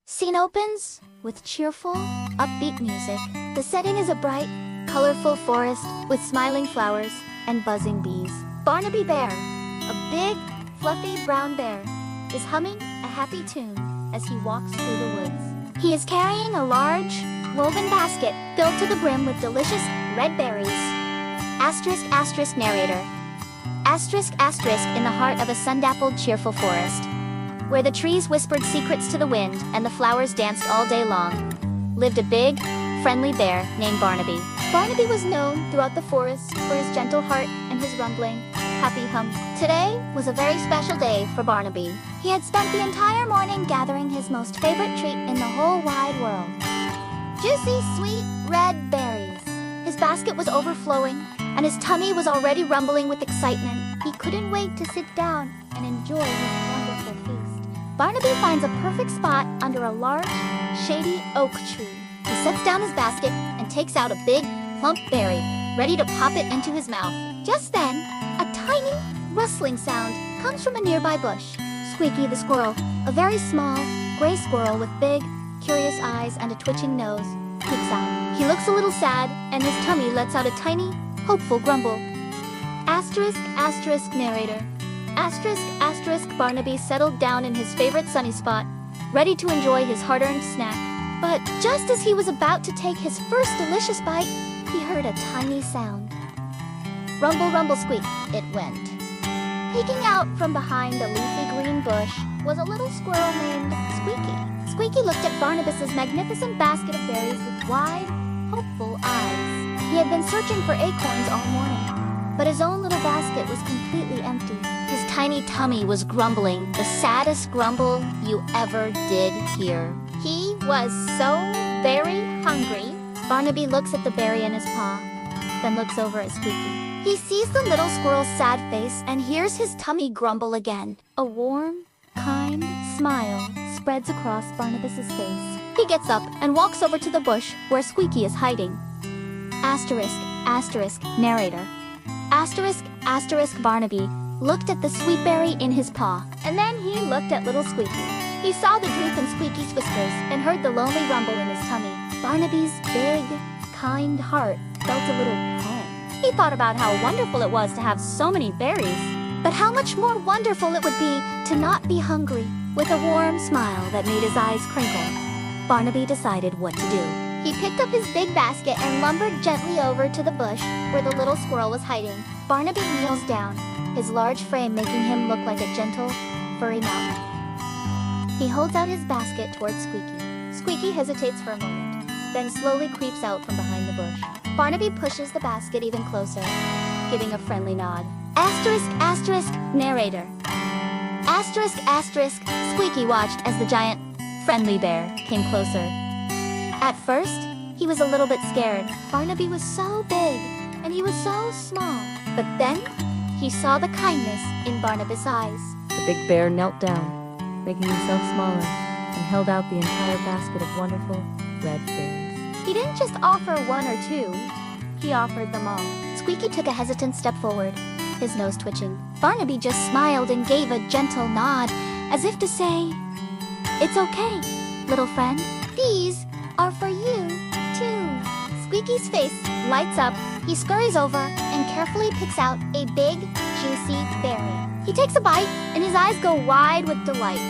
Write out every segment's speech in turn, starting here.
Scene opens with cheerful, upbeat music. The setting is a bright, colorful forest with smiling flowers and buzzing bees. Barnaby Bear, a big, fluffy brown bear, is humming a happy tune as he walks through the woods. He is carrying a large, woven basket filled to the brim with delicious red berries. Asterisk, asterisk, narrator. Asterisk, asterisk, in the heart of a sun-dappled, cheerful forest, where the trees whispered secrets to the wind and the flowers danced all day long, lived a big, friendly bear named Barnaby. Barnaby was known throughout the forest for his gentle heart and his rumbling, happy hum. Today was a very special day for Barnaby. He had spent the entire morning gathering his most favorite treat in the whole wide world. Juicy, sweet, red berries. His basket was overflowing, and his tummy was already rumbling with excitement. He couldn't wait to sit down and enjoy his wonderful feast. Barnaby finds a perfect spot under a large, shady oak tree. He sets down his basket and takes out a big, plump berry, ready to pop it into his mouth. Just then, a tiny, rustling sound comes from a nearby bush. Squeaky the squirrel, a very small, gray squirrel with big, curious eyes and a twitching nose, peeks out. He looks a little sad, and his tummy lets out a tiny, hopeful grumble. Asterisk, asterisk, narrator. Asterisk, asterisk, Barnaby settled down in his favorite sunny spot, ready to enjoy his hard-earned snack. But just as he was about to take his first delicious bite, he heard a tiny sound. Rumble, rumble, squeak, it went. Peeking out from behind a leafy green bush was a little squirrel named Squeaky. Squeaky looked at Barnabas's magnificent basket of berries with wide, hopeful eyes. He had been searching for acorns all morning, but his own little basket was completely empty. His tiny tummy was grumbling, the saddest grumble you ever did hear. He was so very hungry. Barnaby looks at the berry in his paw, then looks over at Squeaky. He sees the little squirrel's sad face and hears his tummy grumble again. A warm, kind smile spreads across Barnabas's face. He gets up and walks over to the bush where Squeaky is hiding. Asterisk, asterisk, narrator. Asterisk, asterisk, Barnaby looked at the sweet berry in his paw, and then he looked at little Squeaky. He saw the droop in Squeaky's whiskers and heard the lonely rumble in his tummy. Barnaby's big, kind heart felt a little pang. He thought about how wonderful it was to have so many berries, but how much more wonderful it would be to not be hungry. With a warm smile that made his eyes crinkle, Barnaby decided what to do. He picked up his big basket and lumbered gently over to the bush where the little squirrel was hiding. Barnaby kneels down, his large frame making him look like a gentle, furry mountain. He holds out his basket towards Squeaky. Squeaky hesitates for a moment, then slowly creeps out from behind the bush. Barnaby pushes the basket even closer, giving a friendly nod. Asterisk, asterisk, narrator. Asterisk, asterisk, Squeaky watched as the giant, friendly bear came closer. At first, he was a little bit scared. Barnaby was so big, and he was so small. But then, he saw the kindness in Barnabas' eyes. The big bear knelt down, making himself smaller, and held out the entire basket of wonderful red berries. He didn't just offer one or two, he offered them all. Squeaky took a hesitant step forward, his nose twitching. Barnaby just smiled and gave a gentle nod, as if to say, "It's okay, little friend. These are for you, too." Squeaky's face lights up. He scurries over and carefully picks out a big, juicy berry. He takes a bite, and his eyes go wide with delight.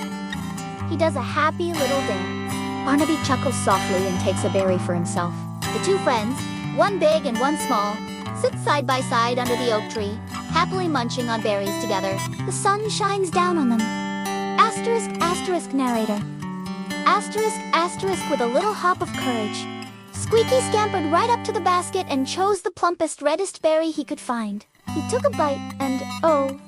He does a happy little dance. Barnaby chuckles softly and takes a berry for himself. The two friends, one big and one small, sit side by side under the oak tree, happily munching on berries together. The sun shines down on them. Asterisk, asterisk, narrator. Asterisk, asterisk, with a little hop of courage, Squeaky scampered right up to the basket and chose the plumpest, reddest berry he could find. He took a bite and, oh,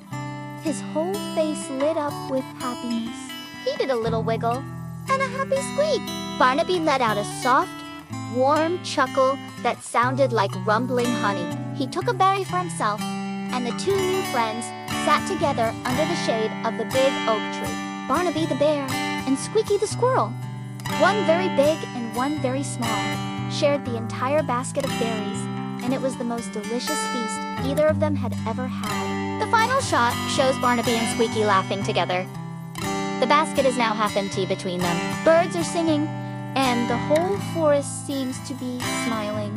his whole face lit up with happiness. He did a little wiggle and a happy squeak. Barnaby let out a soft, warm chuckle that sounded like rumbling honey. He took a berry for himself, and the two new friends sat together under the shade of the big oak tree. Barnaby the bear and Squeaky the squirrel, one very big and one very small, shared the entire basket of berries, and it was the most delicious feast either of them had ever had. The final shot shows Barnaby and Squeaky laughing together. The basket is now half empty between them. Birds are singing, and the whole forest seems to be smiling.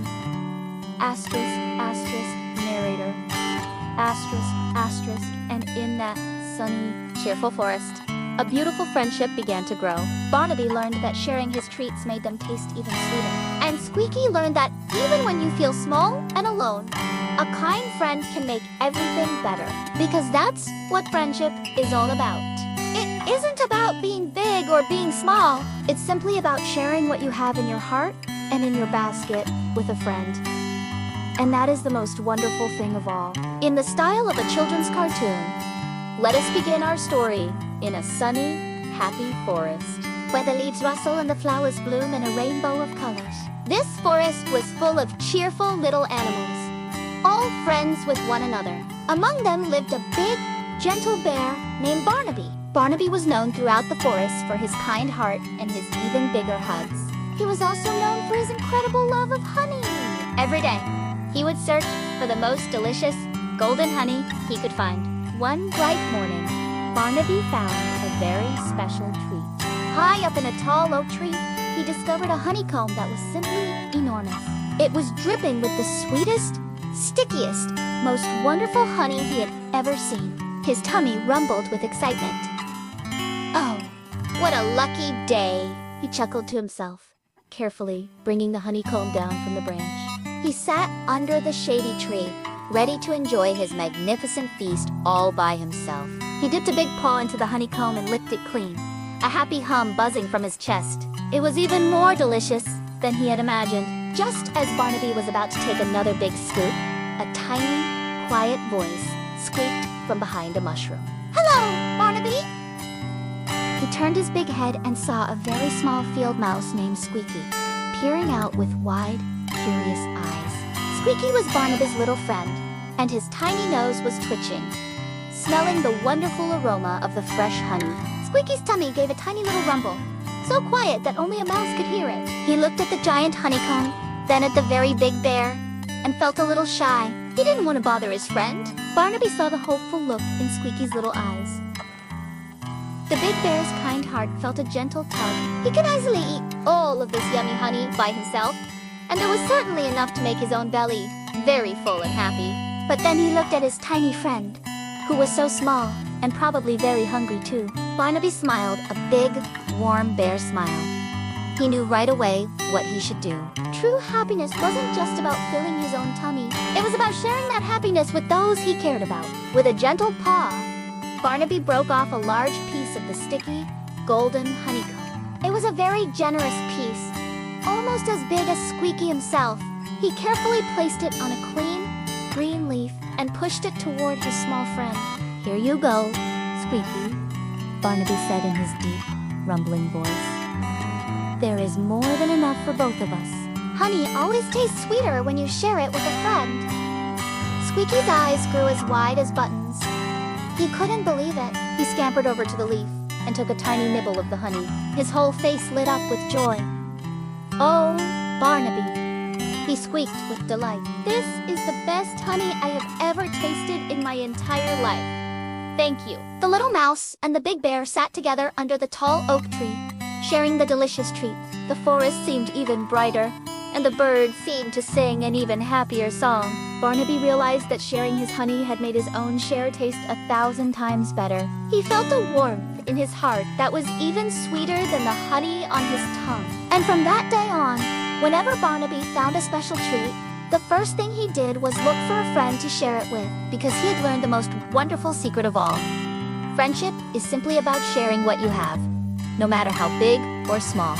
Asterisk, asterisk, narrator. Asterisk, asterisk, and in that sunny, cheerful forest, a beautiful friendship began to grow. Barnaby learned that sharing his treats made them taste even sweeter. And Squeaky learned that even when you feel small and alone, a kind friend can make everything better. Because that's what friendship is all about. It isn't about being big or being small. It's simply about sharing what you have in your heart and in your basket with a friend. And that is the most wonderful thing of all. In the style of a children's cartoon, let us begin our story in a sunny, happy forest, where the leaves rustle and the flowers bloom in a rainbow of colors. This forest was full of cheerful little animals, all friends with one another. Among them lived a big, gentle bear named Barnaby. Barnaby was known throughout the forest for his kind heart and his even bigger hugs. He was also known for his incredible love of honey. Every day, he would search for the most delicious, golden honey he could find. One bright morning, Barnaby found a very special treat. High up in a tall oak tree, he discovered a honeycomb that was simply enormous. It was dripping with the sweetest, stickiest, most wonderful honey he had ever seen. His tummy rumbled with excitement. Oh, what a lucky day, he chuckled to himself, carefully bringing the honeycomb down from the branch. He sat under the shady tree, ready to enjoy his magnificent feast all by himself. He dipped a big paw into the honeycomb and licked it clean, a happy hum buzzing from his chest. It was even more delicious than he had imagined. Just as Barnaby was about to take another big scoop, a tiny, quiet voice squeaked from behind a mushroom. "Hello, Barnaby!" He turned his big head and saw a very small field mouse named Squeaky, peering out with wide, curious eyes. Squeaky was Barnaby's little friend, and his tiny nose was twitching, smelling the wonderful aroma of the fresh honey. Squeaky's tummy gave a tiny little rumble, so quiet that only a mouse could hear it. He looked at the giant honeycomb, then at the very big bear, and felt a little shy. He didn't want to bother his friend. Barnaby saw the hopeful look in Squeaky's little eyes. The big bear's kind heart felt a gentle tug. He could easily eat all of this yummy honey by himself, and there was certainly enough to make his own belly very full and happy. But then he looked at his tiny friend, who was so small and probably very hungry too. Barnaby smiled a big, warm bear smile. He knew right away what he should do. True happiness wasn't just about filling his own tummy. It was about sharing that happiness with those he cared about. With a gentle paw, Barnaby broke off a large piece of the sticky, golden honeycomb. It was a very generous piece, almost as big as Squeaky himself. He carefully placed it on a clean, green leaf and pushed it toward his small friend. "Here you go, Squeaky," Barnaby said in his deep, rumbling voice. "There is more than enough for both of us." Honey always tastes sweeter when you share it with a friend. Squeaky's eyes grew as wide as buttons. He couldn't believe it. He scampered over to the leaf and took a tiny nibble of the honey. His whole face lit up with joy. "Oh, Barnaby," he squeaked with delight. "This is the best honey I have ever tasted in my entire life. Thank you." The little mouse and the big bear sat together under the tall oak tree, sharing the delicious treat. The forest seemed even brighter, and the birds seemed to sing an even happier song. Barnaby realized that sharing his honey had made his own share taste 1,000 times better. He felt a warmth in his heart that was even sweeter than the honey on his tongue. And from that day on, whenever Barnaby found a special treat, the first thing he did was look for a friend to share it with, because he had learned the most wonderful secret of all. Friendship is simply about sharing what you have, no matter how big or small.